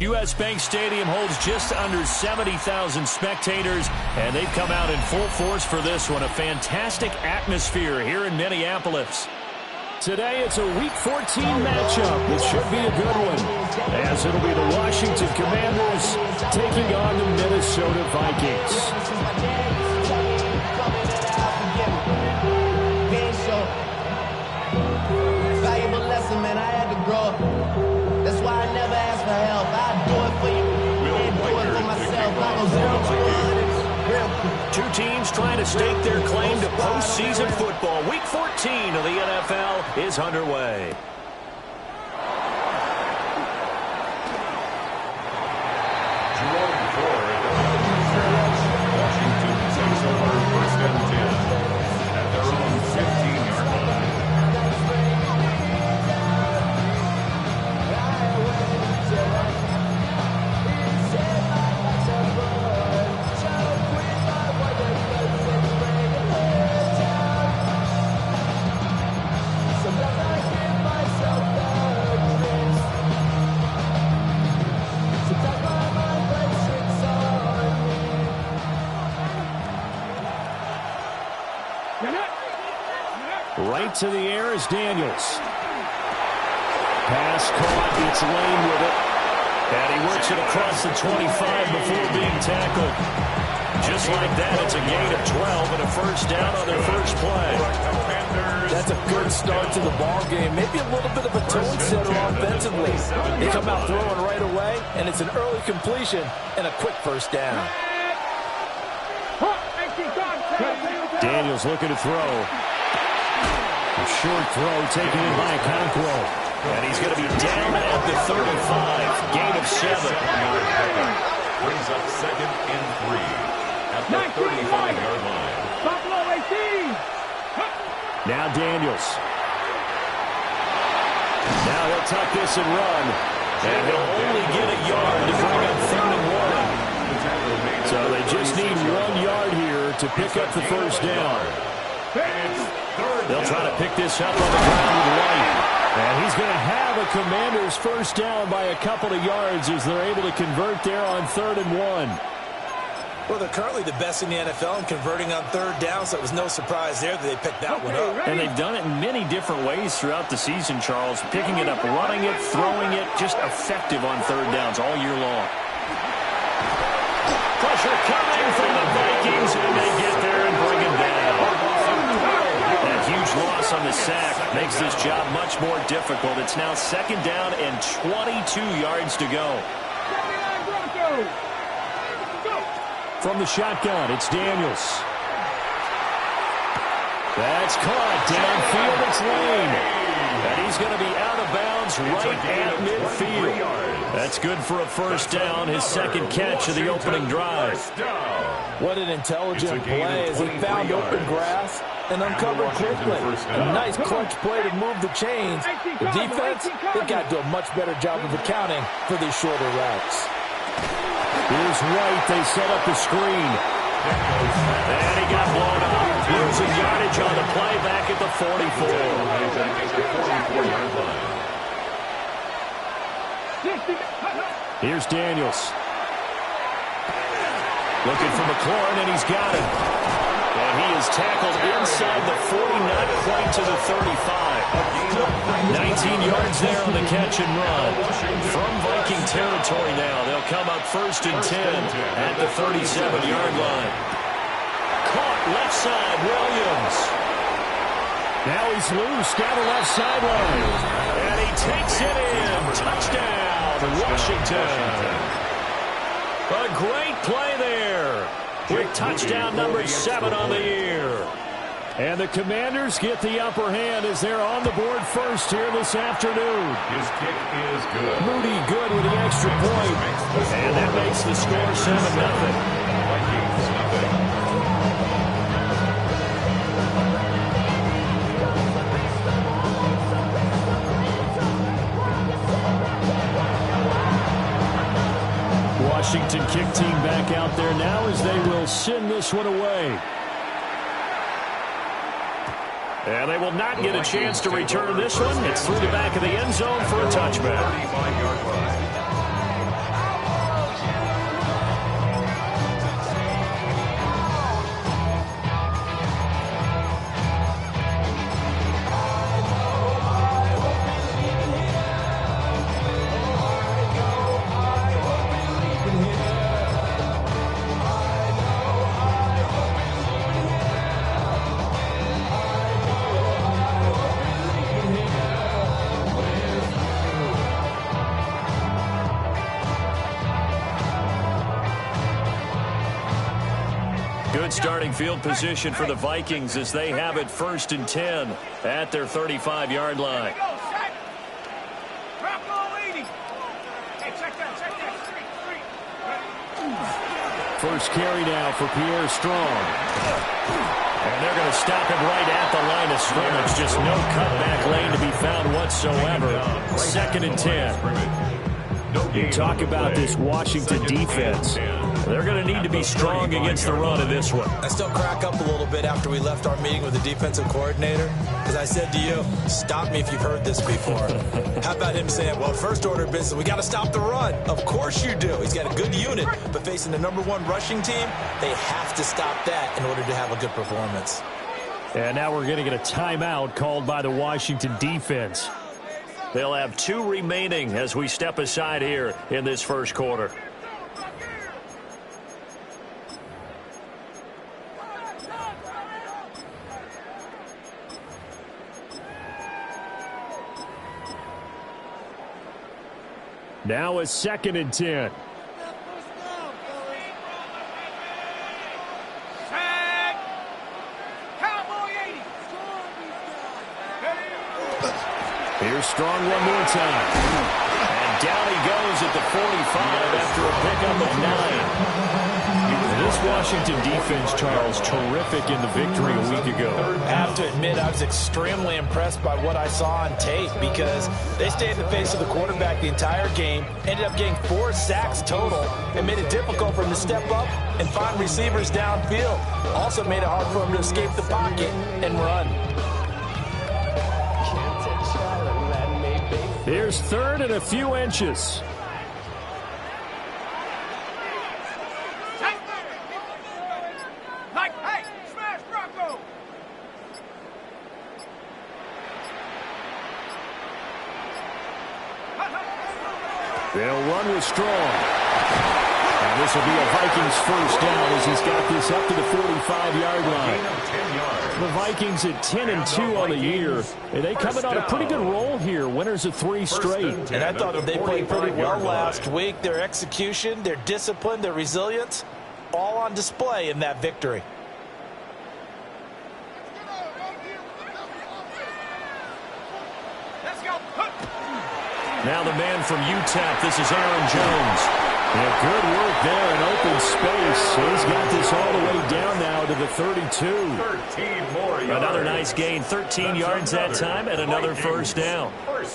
U.S. Bank Stadium holds just under 70,000 spectators, and they've come out in full force for this one. A fantastic atmosphere here in Minneapolis. Today it's a Week 14 matchup. It should be a good one, as it'll be the Washington Commanders taking on the Minnesota Vikings. Valuable lesson, man. I had to grow up. That's why I never ask for help. I do it for you and do it for myself. I go 0 to 100. Two teams trying to stake their claim to postseason football. Week 14 of the NFL is underway. Washington takes over 1st and 10 at their own 15-yard line. Right to the air is Daniels. Pass caught. It's Lane with it. And he works it across the 25 before being tackled. Just like that, it's a gain of 12 and a first down on their first play. That's a good start to the ball game. Maybe a little bit of a tone setter offensively. They come out throwing right away, and it's an early completion and a quick first down. Daniels looking to throw. A short throw taken in by Conquo. And he's going to be down at the 35. Gain of 7. Brings up 2nd and 3 at the 35-yard line. Now Daniels. Now he'll tuck this and run. And he'll only get a yard to bring up 3rd and 1. So they just need 1 yard here to pick up the first down. They'll try to pick this up on the ground with White. And he's going to have a Commanders first down by a couple of yards as they're able to convert there on 3rd and 1. Well, they're currently the best in the NFL in converting on 3rd down, so it was no surprise there that they picked that one up. And they've done it in many different ways throughout the season, Charles. Picking it up, running it, throwing it, just effective on 3rd downs all year long. Pressure coming from the Vikings, and they get there and bring him down. That huge loss on the sack makes this job much more difficult. It's now 2nd down and 22 yards to go. From the shotgun, it's Daniels. That's caught downfield. It's Lane. And he's going to be out of bounds right at midfield. That's good for a first down, his 2nd catch of the opening drive. What an intelligent play as he found open grass and uncovered quickly. A nice clutch play to move the chains. The defense, they've got to do a much better job of accounting for these shorter routes. Here's White. They set up the screen. And he got blown up. Losing yardage on the play back at the 44. Here's Daniels. Looking for McLaurin, and he's got it. And he is tackled inside the 40, not quite to the 35. 19 yards there on the catch and run. From Viking territory now, they'll come up 1st and 10 at the 37-yard line. Caught left side, Williams. Now he's loose down the left sideline. And he takes it in. Touchdown, Washington. A great play there with touchdown number 7 on the year. And the Commanders get the upper hand as they're on the board first here this afternoon. His kick is good. Moody good with the extra point. And that makes the score 7-0. Vikings nothing. Washington kick team back out there now as they will send this one away. And they will not get a chance to return this one. It's through the back of the end zone for a touchback. 35-yard line. Good starting field position for the Vikings as they have it 1st and 10 at their 35-yard line. First carry now for Pierre Strong. And they're going to stop it right at the line of scrimmage. Just no cutback lane to be found whatsoever. 2nd and 10. You talk about this Washington defense. They're going to need to be strong against the run in this one. I still crack up a little bit after we left our meeting with the defensive coordinator, because I said to you, stop me if you've heard this before. How about him saying, well, first order of business, we got to stop the run. Of course you do. He's got a good unit, but facing the #1 rushing team, they have to stop that in order to have a good performance. And now we're going to get a timeout called by the Washington defense. They'll have 2 remaining as we step aside here in this first quarter. Now it's 2nd and 10. Here's Strong one more time. And down he goes at the 45 after a pickup of 9. This Washington defense, Charles, terrific in the victory a week ago. I have to admit, I was extremely impressed by what I saw on tape, because they stayed in the face of the quarterback the entire game, ended up getting 4 sacks total, and made it difficult for him to step up and find receivers downfield. Also made it hard for him to escape the pocket and run. Here's 3rd and a few inches. They'll run with Strong. And this will be a Vikings first down as he's got this up to the 45-yard line. The Vikings at 10-2 on the year. And they come in on a pretty good roll here. Winners of 3 straight. And I thought they played pretty well last week. Their execution, their discipline, their resilience, all on display in that victory. Now the man from UTEP, this is Aaron Jones. Yeah, good work there in open space. He's got this all the way down now to the 32. 13 more yards. Another nice gain, 13 yards that time, and another first down.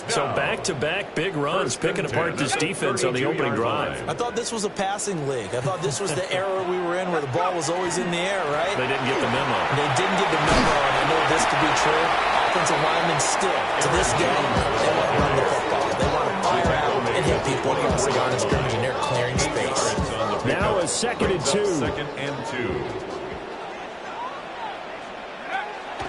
So back-to-back big runs, picking apart this defense on the opening drive. I thought this was a passing league. I thought this was the era we were in where the ball was always in the air, right? They didn't get the memo. They didn't get the memo, and I know this to be true. Offensive linemen still, to this day, they want to run the football. They want to fire out and hit people across the line of scrimmage, and they're clearing space. Now a 2nd and 2. 2nd and 2.